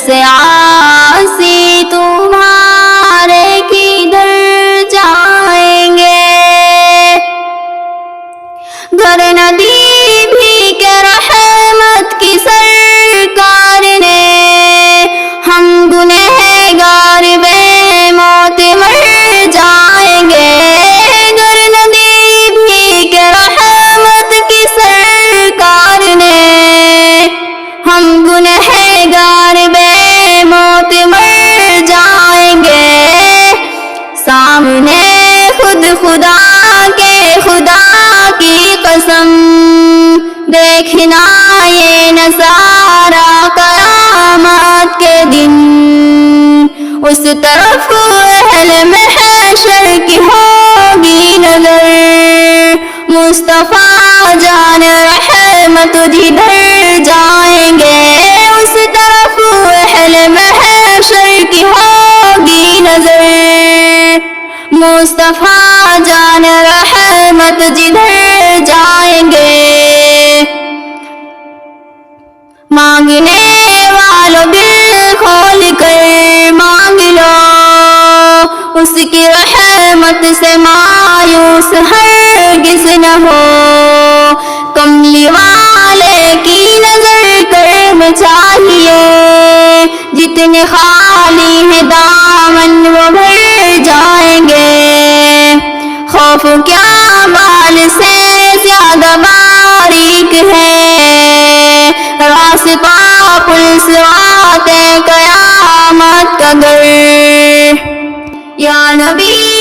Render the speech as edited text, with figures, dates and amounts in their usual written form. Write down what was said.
سے عاصی تمہارے کدھر جائیں گے؟ گھر نہ دی بھی کہ رحمت کی سرکار نے، ہم گنہگار بے موت مر جائیں گے۔ گھر نہ دی بھی کہ رحمت کی سرکار نے، ہم گنہگار بے موت مر جائیں گے۔ سامنے خود خدا کے خدا کی قسم، دیکھنا یہ نظارہ قیامت کے دن۔ اس طرف اہل محشر کی ہوگی نظر، مصطفیٰ جان رحمت جدھر جائیں گے۔ اس طرف اہل محشر کی ہوگی نظر، مصطفیٰ جان رحمت جدھر جائیں گے۔ مانگنے والوں دل کھول کر مانگ لو، اس کی رحمت سے مایوس ہرگز نہ ہو۔ کملی والے کی نظر کرم چاہیے، جتنے خالی ہیں دامن وہ بھر جائیں گے۔ خوف کیا بال سے زیادہ باریک ہے، راستہ پل صراط قیامت کا گر۔ یا نبی